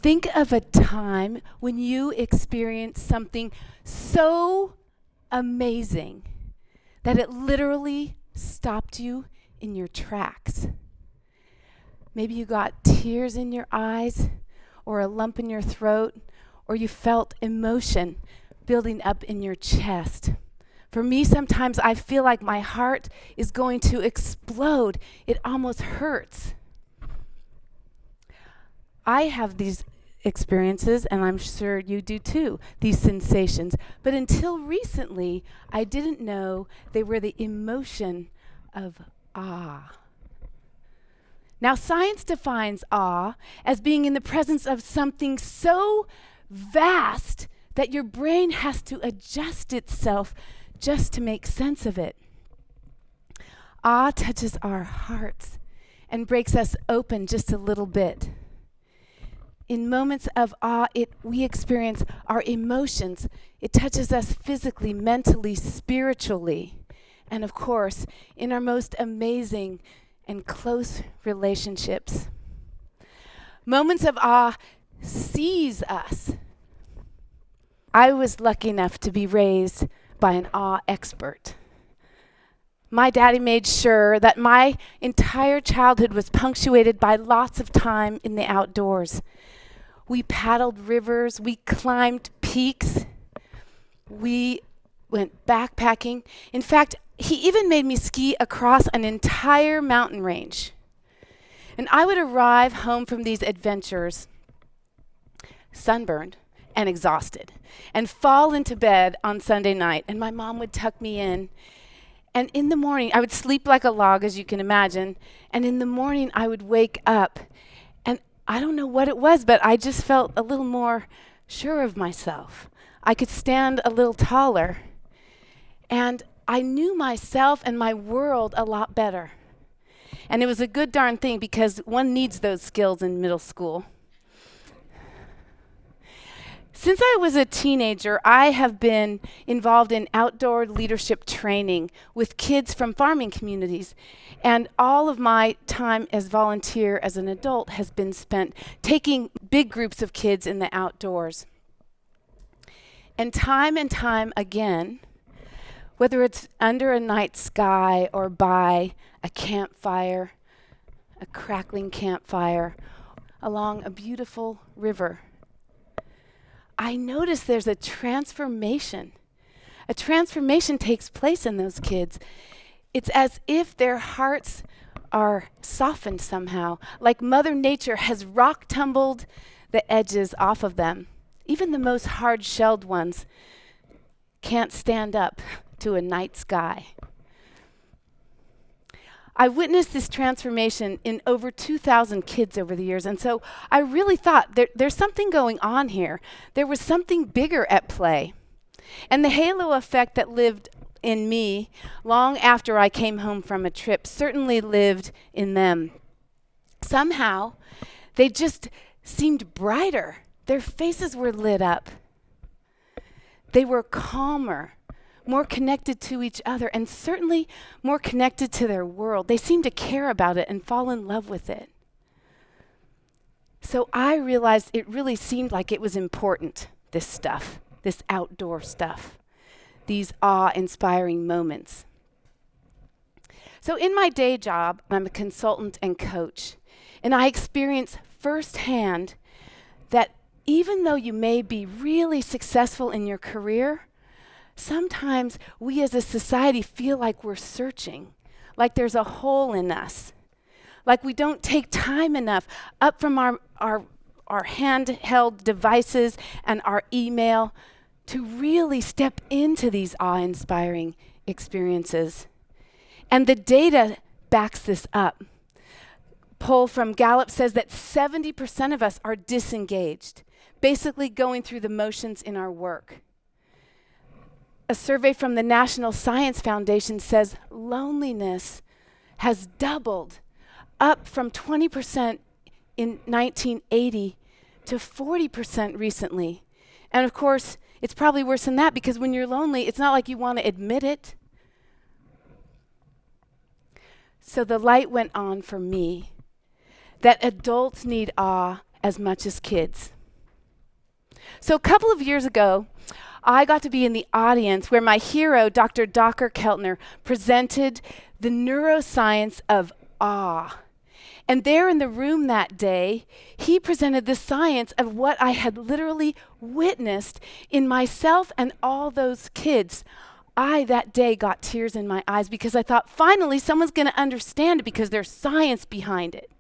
Think of a time when you experienced something so amazing that it literally stopped you in your tracks. Maybe you got tears in your eyes, or a lump in your throat, or you felt emotion building up in your chest. For me, sometimes I feel like my heart is going to explode. It almost hurts. I have these experiences, and I'm sure you do too, these sensations. But until recently, I didn't know they were the emotion of awe. Now, science defines awe as being in the presence of something so vast that your brain has to adjust itself just to make sense of it. Awe touches our hearts and breaks us open just a little bit. In moments of awe, we experience our emotions. It touches us physically, mentally, spiritually, and of course, in our most amazing and close relationships. Moments of awe seize us. I was lucky enough to be raised by an awe expert. My daddy made sure that my entire childhood was punctuated by lots of time in the outdoors. We paddled rivers, we climbed peaks, we went backpacking. In fact, he even made me ski across an entire mountain range. And I would arrive home from these adventures sunburned and exhausted, and fall into bed on Sunday night, and my mom would tuck me in. And in the morning, I would sleep like a log, as you can imagine, and in the morning I would wake up, and I don't know what it was, but I just felt a little more sure of myself. I could stand a little taller, and I knew myself and my world a lot better. And it was a good darn thing, because one needs those skills in middle school. Since I was a teenager, I have been involved in outdoor leadership training with kids from farming communities. And all of my time as volunteer as an adult has been spent taking big groups of kids in the outdoors. And time again, whether it's under a night sky or by a campfire, a crackling campfire, along a beautiful river, I notice there's a transformation. A transformation takes place in those kids. It's as if their hearts are softened somehow, like Mother Nature has rock tumbled the edges off of them. Even the most hard-shelled ones can't stand up to a night sky. I witnessed this transformation in over 2,000 kids over the years, and so I really thought there's something going on here. There was something bigger at play. And the halo effect that lived in me long after I came home from a trip certainly lived in them. Somehow, they just seemed brighter. Their faces were lit up. They were calmer, more connected to each other, and certainly more connected to their world. They seemed to care about it and fall in love with it. So I realized it really seemed like it was important, this stuff, this outdoor stuff, these awe-inspiring moments. So in my day job, I'm a consultant and coach, and I experience firsthand that even though you may be really successful in your career, sometimes we as a society feel like we're searching, like there's a hole in us, like we don't take time enough up from our handheld devices and our email to really step into these awe-inspiring experiences. And the data backs this up. Poll from Gallup says that 70% of us are disengaged, basically going through the motions in our work. A survey from the National Science Foundation says loneliness has doubled, up from 20% in 1980 to 40% recently. And of course, it's probably worse than that, because when you're lonely, it's not like you want to admit it. So the light went on for me that adults need awe as much as kids. So a couple of years ago, I got to be in the audience where my hero, Dr. Dr. Keltner, presented the neuroscience of awe. And there in the room that day, he presented the science of what I had literally witnessed in myself and all those kids. I, that day, got tears in my eyes because I thought, finally, someone's going to understand it because there's science behind it.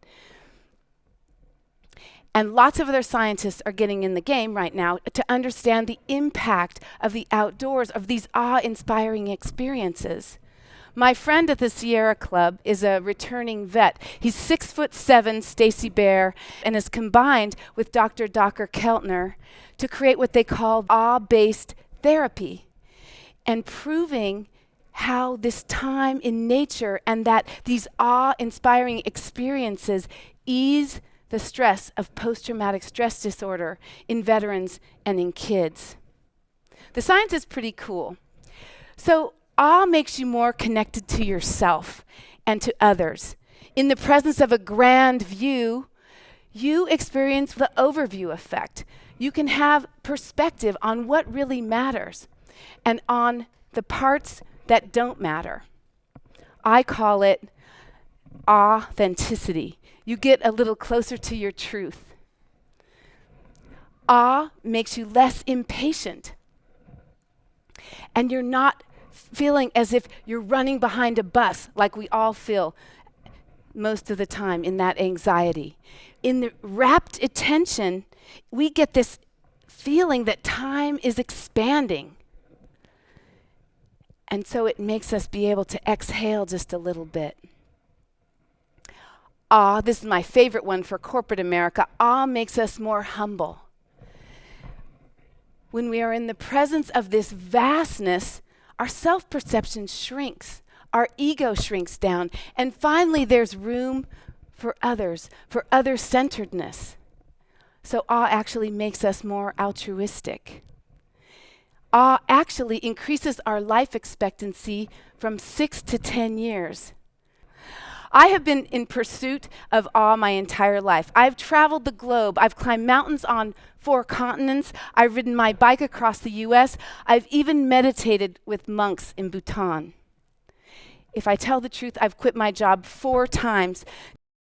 And lots of other scientists are getting in the game right now to understand the impact of the outdoors, of these awe-inspiring experiences. My friend at the Sierra Club is a returning vet. He's 6'7", Stacy Bear, and is combined with Dr. Dr. Keltner to create what they call awe-based therapy, and proving how this time in nature and that these awe-inspiring experiences ease the stress of post-traumatic stress disorder in veterans and in kids. The science is pretty cool. So awe makes you more connected to yourself and to others. In the presence of a grand view, you experience the overview effect. You can have perspective on what really matters and on the parts that don't matter. I call it authenticity. You get a little closer to your truth. Awe makes you less impatient. And you're not feeling as if you're running behind a bus like we all feel most of the time in that anxiety. In the rapt attention, we get this feeling that time is expanding. And so it makes us be able to exhale just a little bit. Awe, this is my favorite one for corporate America. Awe makes us more humble. When we are in the presence of this vastness, our self-perception shrinks, our ego shrinks down, and finally there's room for others, for other-centeredness. So awe actually makes us more altruistic. Awe actually increases our life expectancy from 6 to 10 years. I have been in pursuit of awe my entire life. I've traveled the globe. I've climbed mountains on 4 continents. I've ridden my bike across the US. I've even meditated with monks in Bhutan. If I tell the truth, I've quit my job 4 times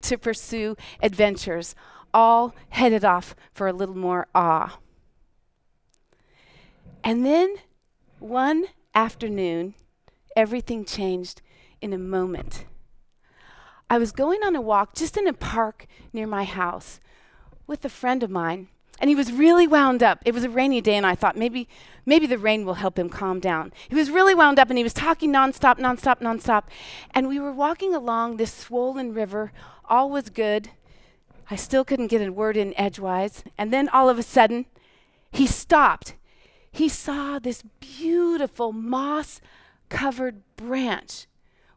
to pursue adventures, all headed off for a little more awe. And then one afternoon, everything changed in a moment. I was going on a walk just in a park near my house with a friend of mine, and he was really wound up. It was a rainy day, and I thought maybe the rain will help him calm down. He was really wound up, and he was talking nonstop. And we were walking along this swollen river. All was good. I still couldn't get a word in edgewise. And then all of a sudden, he stopped. He saw this beautiful moss-covered branch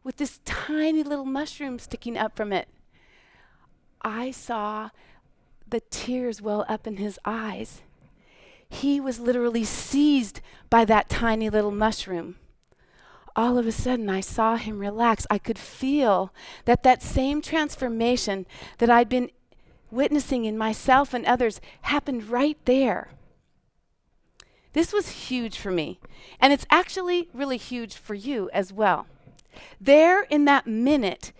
with this tiny little mushroom sticking up from it. I saw the tears well up in his eyes. He was literally seized by that tiny little mushroom. All of a sudden, I saw him relax. I could feel that same transformation that I'd been witnessing in myself and others happened right there. This was huge for me, and it's actually really huge for you as well. There in that minute,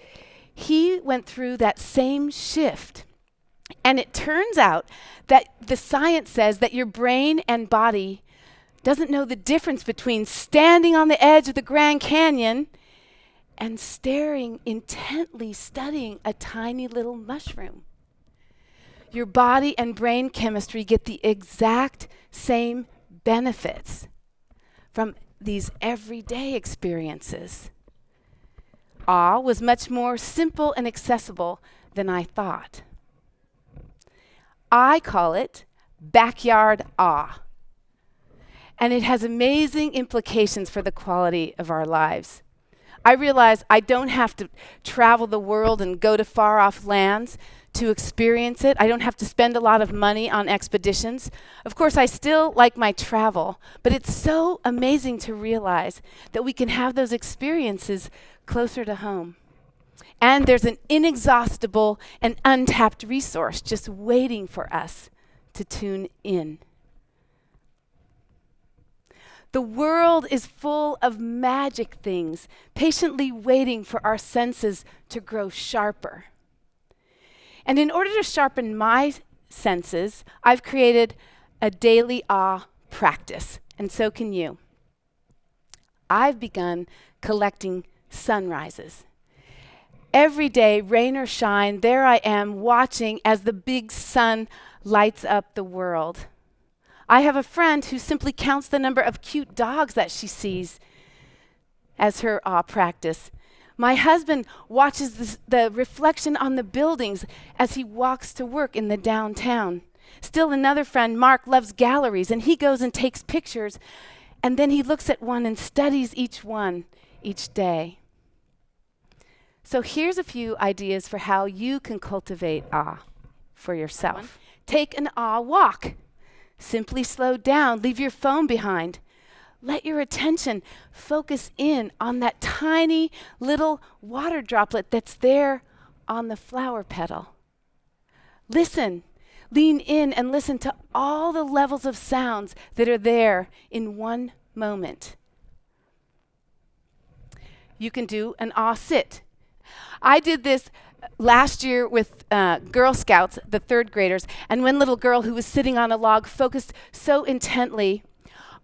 he went through that same shift. And it turns out that the science says that your brain and body doesn't know the difference between standing on the edge of the Grand Canyon and staring intently, studying a tiny little mushroom. Your body and brain chemistry get the exact same benefits from these everyday experiences. Awe was much more simple and accessible than I thought. I call it backyard awe. And it has amazing implications for the quality of our lives. I realize I don't have to travel the world and go to far off lands to experience it. I don't have to spend a lot of money on expeditions. Of course, I still like my travel, but it's so amazing to realize that we can have those experiences closer to home. And there's an inexhaustible and untapped resource just waiting for us to tune in. The world is full of magic things, patiently waiting for our senses to grow sharper. And in order to sharpen my senses, I've created a daily awe practice, and so can you. I've begun collecting sunrises. Every day, rain or shine, there I am watching as the big sun lights up the world. I have a friend who simply counts the number of cute dogs that she sees as her awe practice. My husband watches the reflection on the buildings as he walks to work in the downtown. Still another friend, Mark, loves galleries, and he goes and takes pictures, and then he looks at one and studies each one each day. So here's a few ideas for how you can cultivate awe for yourself. Take an awe walk. Simply slow down, leave your phone behind. Let your attention focus in on that tiny little water droplet that's there on the flower petal. Listen, lean in and listen to all the levels of sounds that are there in one moment. You can do an awe sit. I did this last year with Girl Scouts, the third graders, and one little girl who was sitting on a log focused so intently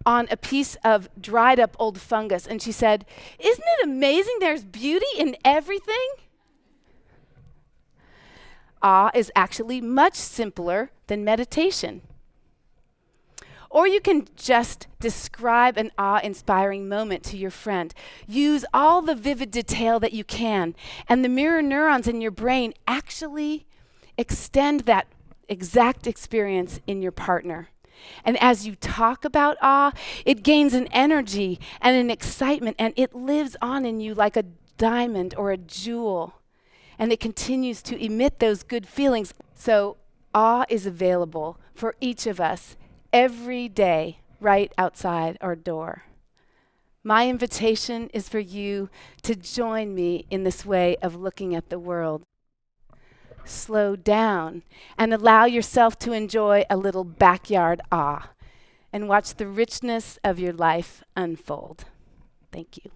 on a piece of dried up old fungus, and she said, "Isn't it amazing there's beauty in everything?" Awe is actually much simpler than meditation. Or you can just describe an awe-inspiring moment to your friend. Use all the vivid detail that you can, and the mirror neurons in your brain actually extend that exact experience in your partner. And as you talk about awe, it gains an energy and an excitement, and it lives on in you like a diamond or a jewel. And it continues to emit those good feelings. So awe is available for each of us every day, right outside our door. My invitation is for you to join me in this way of looking at the world. Slow down and allow yourself to enjoy a little backyard awe and watch the richness of your life unfold. Thank you.